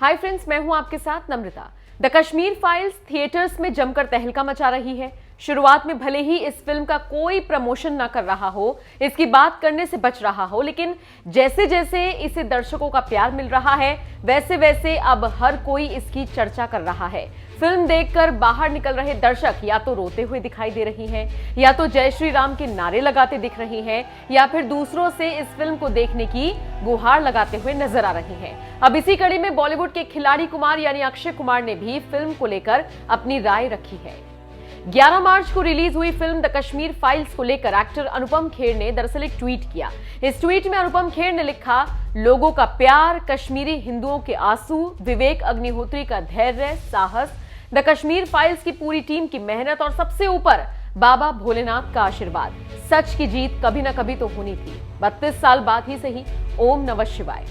Hi friends, मैं हूं आपके साथ नम्रता। द कश्मीर फाइल्स थिएटर्स में जमकर तहलका मचा रही है। शुरुआत में भले ही इस फिल्म का कोई प्रमोशन ना कर रहा हो, इसकी बात करने से बच रहा हो, लेकिन जैसे जैसे इसे दर्शकों का प्यार मिल रहा है, वैसे वैसे अब हर कोई इसकी चर्चा कर रहा है। फिल्म देखकर बाहर निकल रहे दर्शक या तो रोते हुए दिखाई दे रही हैं, या तो जय श्री राम के नारे लगाते दिख रही हैं, या फिर दूसरों से इस फिल्म को देखने की गुहार लगाते हुए नजर आ रही हैं। अब इसी कड़ी में बॉलीवुड के खिलाड़ी कुमार यानी अक्षय कुमार ने भी फिल्म को लेकर अपनी राय रखी है। 11 मार्च को रिलीज हुई फिल्म द कश्मीर फाइल्स को लेकर एक्टर अनुपम खेर ने दरअसल एक ट्वीट किया। इस ट्वीट में अनुपम खेर ने लिखा, लोगों का प्यार, कश्मीरी हिंदुओं के आंसू, विवेक अग्निहोत्री का धैर्य, साहस, द कश्मीर फाइल्स की पूरी टीम की मेहनत और सबसे ऊपर बाबा भोलेनाथ का आशीर्वाद। सच की जीत कभी ना कभी तो होनी थी, 32 साल बाद ही सही। ओम नमः शिवाय।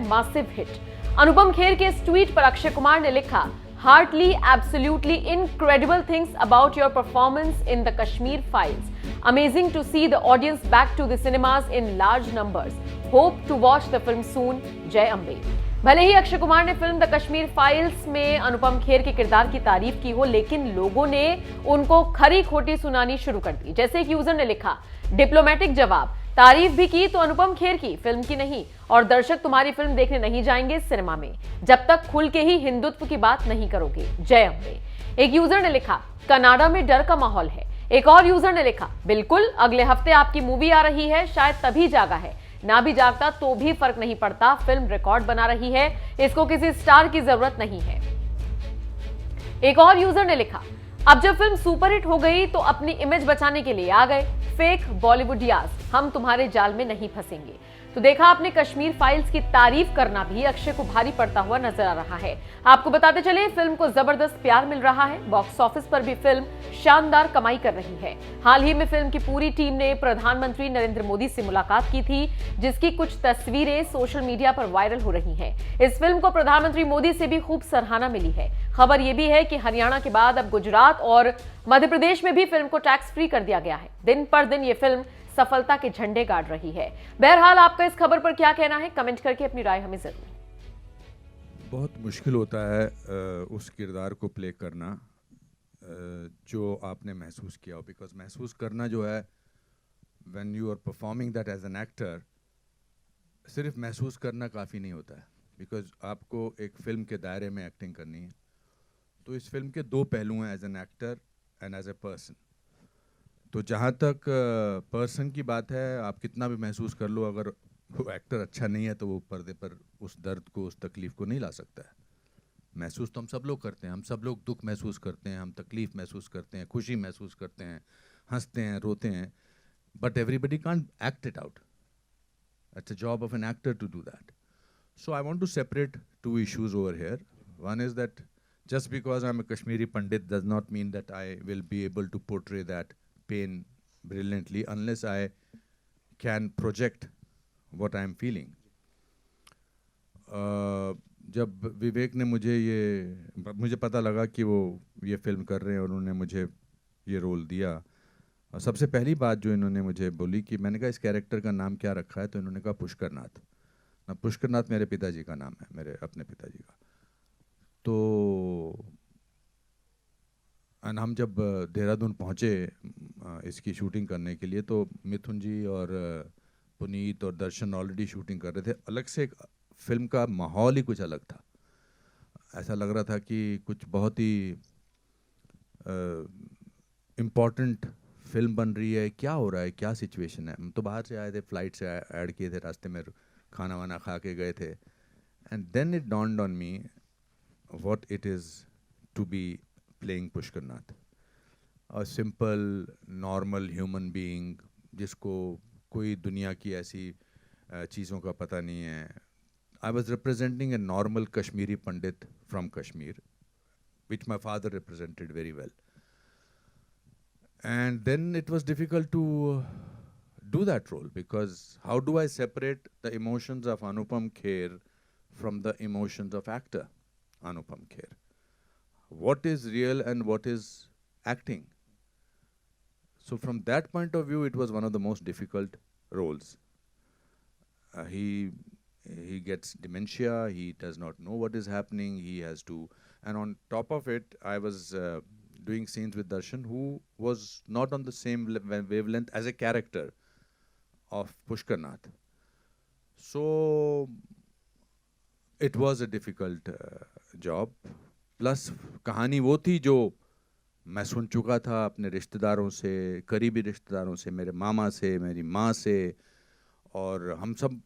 #Massive hit. अनुपम खेर के इस ट्वीट पर अक्षय कुमार ने लिखा, Heartily, absolutely incredible things about your performance in the Kashmir Files. Amazing to see the audience back to the cinemas in large numbers. Hope to watch the film soon. जय अम्बे। भले ही अक्षय कुमार ने film the Kashmir files में अनुपम खेर के किरदार की तारीफ की हो, लेकिन लोगों ने उनको खरी खोटी सुनानी शुरू कर दी। जैसे एक यूजर ने लिखा, डिप्लोमेटिक जवाब, तारीफ भी की तो अनुपम खेर की, फिल्म की नहीं, और दर्शक तुम्हारी फिल्म देखने नहीं जाएंगे सिनेमा में जब तक खुल के ही हिंदुत्व की बात नहीं करोगे। जय अम्बे। एक यूजर ने लिखा, कनाडा में डर का माहौल है। एक और यूजर ने लिखा, बिल्कुल, अगले हफ्ते आपकी मूवी आ रही है, शायद तभी जागा है, ना भी जागता तो भी फर्क नहीं पड़ता, फिल्म रिकॉर्ड बना रही है, इसको किसी स्टार की जरूरत नहीं है। एक और यूजर ने लिखा, अब जब फिल्म सुपरहिट हो गई तो अपनी इमेज बचाने के लिए आ गए फेक बॉलीवुडियाज, हम तुम्हारे जाल में नहीं फंसेंगे। तो देखा आपने, कश्मीर फाइल्स की तारीफ करना भी अक्षय को भारी पड़ता हुआ नजर आ रहा है। आपको बताते चले, फिल्म को जबरदस्त प्यार मिल रहा है। बॉक्स ऑफिस पर भी फिल्म शानदार कमाई कर रही है। हाल ही में फिल्म की पूरी टीम ने प्रधानमंत्री नरेंद्र मोदी से मुलाकात की थी, जिसकी कुछ तस्वीरें सोशल मीडिया पर वायरल हो रही हैं। इस फिल्म को प्रधानमंत्री मोदी से भी खूब सराहना मिली है। खबर यह भी है कि हरियाणा के बाद अब गुजरात और मध्य प्रदेश में भी फिल्म को टैक्स फ्री कर दिया गया है। दिन पर दिन ये फिल्म सफलता के झंडे गाड़ रही है। बहरहाल, आपका इस खबर पर क्या कहना है, कमेंट करके अपनी राय हमें जरूर। बहुत मुश्किल होता है उस किरदार को प्ले करना जो आपने महसूस किया हो, बिकॉज महसूस करना जो है, when you are performing that as an actor, सिर्फ महसूस करना काफ़ी नहीं होता है, बिकॉज आपको एक फिल्म के दायरे में एक्टिंग करनी है। तो इस फिल्म के दो पहलू हैं, as an actor and as a person. तो जहाँ तक पर्सन की बात है, आप कितना भी महसूस कर लो, अगर वो एक्टर अच्छा नहीं है तो वो पर्दे पर उस दर्द को, उस तकलीफ को नहीं ला सकता है। महसूस तो हम सब लोग करते हैं, हम सब लोग दुख महसूस करते हैं, हम तकलीफ महसूस करते हैं, खुशी महसूस करते हैं, हंसते हैं, रोते हैं, but everybody can't act it out. It's a job of an actor to do that. So I want to separate two issues over here. One is that just because I'm a Kashmiri Pandit does not mean that I will be able to portray that pain brilliantly unless I can project what I'm feeling. जब विवेक ने मुझे पता लगा कि वो ये film कर रहे हैं और उन्होंने मुझे ये रोल दिया, और सबसे पहली बात जो इन्होंने मुझे बोली कि मैंने कहा इस कैरेक्टर का नाम क्या रखा है, तो इन्होंने कहा पुष्कर नाथ। पुष्कर नाथ मेरे पिताजी का नाम है, मेरे अपने पिताजी का। तो हम जब देहरादून पहुँचे इसकी शूटिंग करने के लिए, तो मिथुन जी और पुनीत और दर्शन ऑलरेडी शूटिंग कर रहे थे। अलग से एक फिल्म का माहौल ही कुछ अलग था। ऐसा लग रहा था कि कुछ बहुत ही इम्पॉर्टेंट फिल्म बन रही है, क्या हो रहा है, क्या सिचुएशन है। हम तो बाहर से आए थे, फ्लाइट से ऐड किए थे, रास्ते में खाना वाना खा के गए थे, and then it dawned on me what it is to be playing Pushkar Nath, a simple normal human being जिसको कोई दुनिया की ऐसी चीज़ों का पता नहीं है। I was representing a normal Kashmiri Pandit from Kashmir, which my father represented very well, and then it was difficult to do that role, because how do I separate the emotions of Anupam Kher from the emotions of actor Anupam Kher? What is real and what is acting? So from that point of view, it was one of the most difficult roles. He he gets dementia, he does not know what is happening, he has to, and on top of it, I was doing scenes with Darshan, who was not on the same wavelength as a character of Pushkar Nath. So it was a difficult job. Plus कहानी वो थी जो मैं सुन चुका था अपने रिश्तेदारों से, करीबी रिश्तेदारों से, मेरे मामा से, मेरी माँ से, और हम सब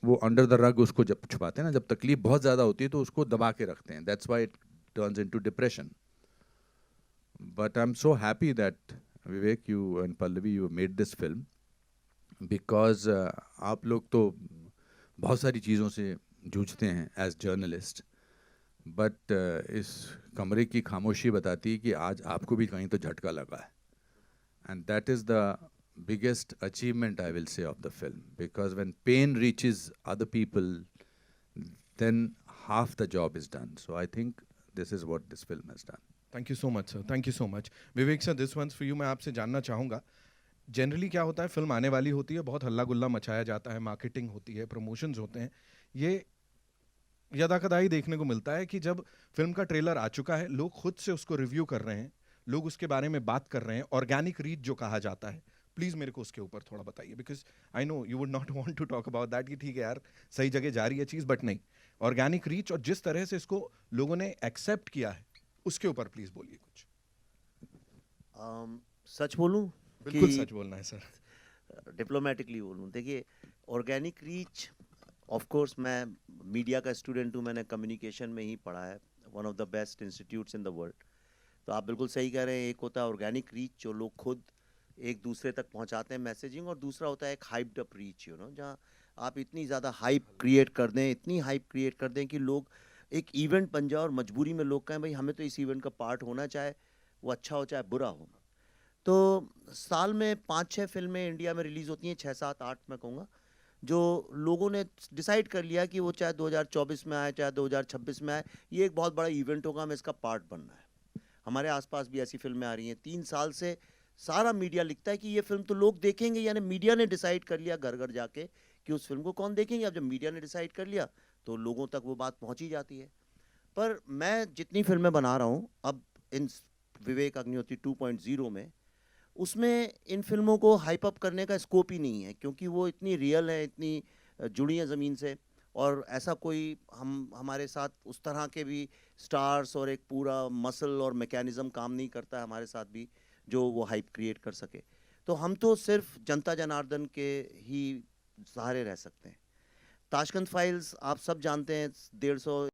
वो अंडर द रग उसको जब छुपाते हैं ना, जब तकलीफ बहुत ज़्यादा होती है तो उसको दबा के रखते हैं. That's why it turns into depression. But I am so happy that Vivek, you and Pallavi, you made this film because आप लोग तो बहुत सारी चीज़ों से जूझते हैं एज जर्नलिस्ट, बट इस कमरे की खामोशी बताती है कि आज आपको भी कहीं तो झटका लगा है. And that is the biggest achievement, I will say, of the film, because when pain reaches other people, then half the job is done. So I think this is what this film has done. Thank you so much, sir. Thank you so much. Vivek sir, this one's for you. मैं आपसे जानना चाहूँगा, generally क्या होता है, film आने वाली होती है, बहुत हल्ला गुल्ला मचाया जाता है, मार्केटिंग होती है, प्रमोशंस होते हैं. ये यदाकदाई देखने को मिलता है कि जब फिल्म का ट्रेलर आ चुका है, लोग खुद से उसको रिव्यू कर रहे हैं, लोग उसके बारे में बात कर रहे हैं, ऑर्गेनिक रीच जो कहा जाता है. प्लीज़ मेरे को उसके ऊपर थोड़ा बताइए, because I know you would not want to talk about that कि ठीक है यार सही जगह जा रही है चीज़, बट नहीं, ऑर्गेनिक रीच और जिस तरह से इसको लोगों ने एक्सेप्ट किया है उसके ऊपर प्लीज़ बोलिए कुछ. सच बोलूं? बिल्कुल सच बोलना है सर. डिप्लोमेटिकली बोलूं, देखिए ऑर्गेनिक रीच, ऑफ कोर्स मैं मीडिया का स्टूडेंट हूं, मैंने कम्युनिकेशन में ही पढ़ा है, one of the best institutes in the world. तो आप बिल्कुल सही कह रहे हैं, एक होता है ऑर्गेनिक रीच जो लोग खुद एक दूसरे तक पहुंचाते हैं मैसेजिंग, और दूसरा होता है एक hyped up reach, you know, जहां आप इतनी ज़्यादा हाइप क्रिएट कर दें, इतनी हाइप क्रिएट कर दें कि लोग एक इवेंट बन जाए और मजबूरी में लोग कहें भाई हमें तो इस इवेंट का पार्ट होना, चाहे वो अच्छा हो चाहे बुरा हो. तो साल में 5-6 फिल्में इंडिया में रिलीज़ होती हैं, 6-7-8 मैं कहूँगा, जो लोगों ने डिसाइड कर लिया कि वो चाहे 2024 में आए चाहे 2026 में आए, ये एक बहुत बड़ा इवेंट होगा, हमें इसका पार्ट बनना है. हमारे आसपास भी ऐसी फिल्में आ रही हैं. 3 साल से सारा मीडिया लिखता है कि ये फिल्म तो लोग देखेंगे, यानी मीडिया ने डिसाइड कर लिया घर घर जाके कि उस फिल्म को कौन देखेंगे. अब जब मीडिया ने डिसाइड कर लिया तो लोगों तक वो बात पहुंच ही जाती है. पर मैं जितनी फिल्में बना रहा हूँ अब इन विवेक अग्निहोत्री 2.0 में, उसमें इन फिल्मों को हाइप अप करने का स्कोप ही नहीं है, क्योंकि वो इतनी रियल है, इतनी जुड़ी हैं ज़मीन से, और ऐसा कोई हमारे साथ उस तरह के भी स्टार्स और एक पूरा मसल और मैकेनिज़्म काम नहीं करता है हमारे साथ भी जो वो हाइप क्रिएट कर सके. तो हम तो सिर्फ जनता जनार्दन के ही सहारे रह सकते हैं. ताशकंद फाइल्स आप सब जानते हैं, 150